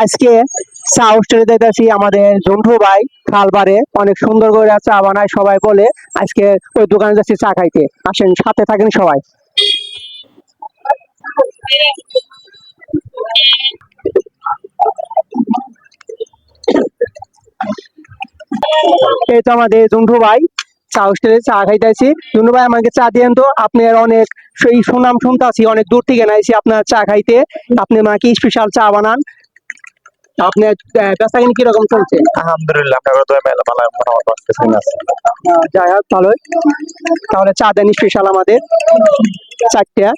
আজকে চা হোস্টেলে দেখতেছি আমাদের জন্টু ভাই খালবারে অনেক সুন্দর করে চা বানায় সবাই বলে। আজকে ওই দোকানে যাচ্ছি চা খাইতে, আসেন সাথে থাকেন সবাই। এই তো আমাদের জন্টু ভাই চা হোস্টেলে চা খাইতেছি। জন্টু ভাই আমাকে চা দিয়েন তো, আপনার অনেক সেই সুনাম শুনতাছি, অনেক দূর থেকে নাইছি আপনার চা খাইতে। আপনি আমাকে স্পেশাল চা বানান। আপনার বেচা কিনা কিরকম চলছে? আলহামদুলিল্লাহ, আপনার তো মেলা ভালো মোটামুটি আসতেছে না। যাই হোক ভালোই। তাহলে চা দেন স্পেশাল আমাদের চারটা।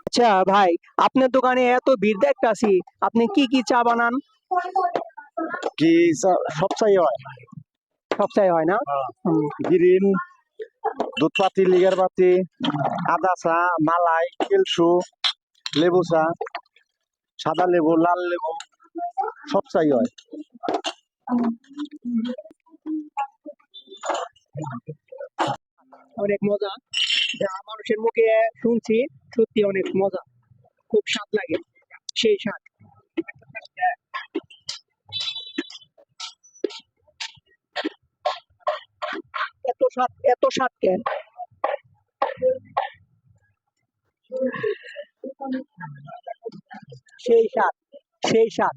আচ্ছা ভাই, আপনার দোকানে এত ভিড় দেখতাছি, আপনি কি কি চা বানান? কি সব চাই হয়? সব চাই হয় না? হুম। গ্রিন, দুধ পাতি, লিগার পাতি, আদা চা, মালাই, কেলসু, লেবু চা, সাদা লেবু, লাল লেবু, সব চাই হয়। অনেক মজা, যা মানুষের মুখে শুনছি সত্যি অনেক মজা, খুব স্বাদ লাগে, সেই স্বাদ। এত স্বাদ, এত স্বাদ কেন? সেই স্বাদ, সেই স্বাদ।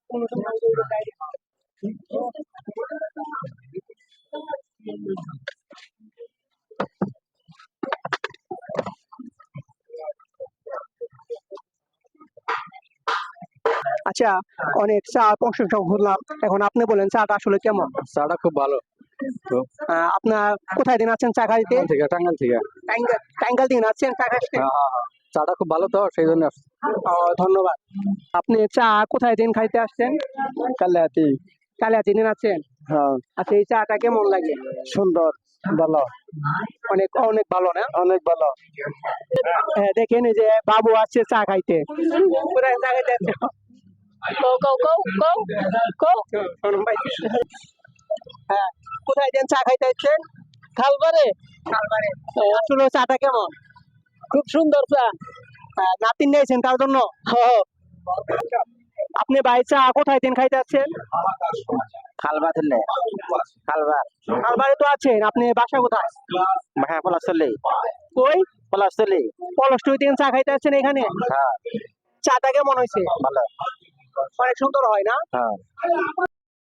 কোনো সময় ওইগুলো বাইরে খাওয়া। আচ্ছা, অনেক চা প্রশংসা করলাম, এখন আপনি বলেন চাটা আসলে কেমন? চাটা খুব ভালো। আপনার কোথায় দিন আছেন চা খাইতে? টাঙ্গাল থেকে। টাঙ্গাইল দিন আছেন চা খাইতে? চাটা খুব ভালো তো, সেই জন্য আসছি। ধন্যবাদ। আপনি চা কোথায় দিন খাইতে আসছেন? কালিয়াতি। কালিয়াতি দিন আছেন? হ্যাঁ, আচ্ছা, এই চাটা কেমন লাগে? সুন্দর, ভালো, অনেক অনেক ভালো না? অনেক ভালো। হ্যাঁ, দেখেন এই যে বাবু আসছে চা খাইতে। কোথায় চা খাইতে আসছে? কও, কও, কও, কও, কও। শোনো ভাই। হ্যাঁ, কোথায় দেন চা খাইতে আসছেন? খালবারে। খালবারে। আসলে চাটা কেমন? খুব সুন্দর চা। নাতিন নিয়েছেন তার জন্য? আপনি ভাই চা কোথায় দিন খাইতে আসছেন? খালবা দিলে, খালবা। খালবারে তো আছেন, আপনি বাসা কোথায়? হ্যাঁ, পলাশতলি। কই? পলাশতলি। পলস্টুই দিন চা খাইতে আসছেন এখানে? হ্যাঁ, চাটা কেমন হয়েছে? ভালো। অনেক সুন্দর হয় না? হ্যাঁ।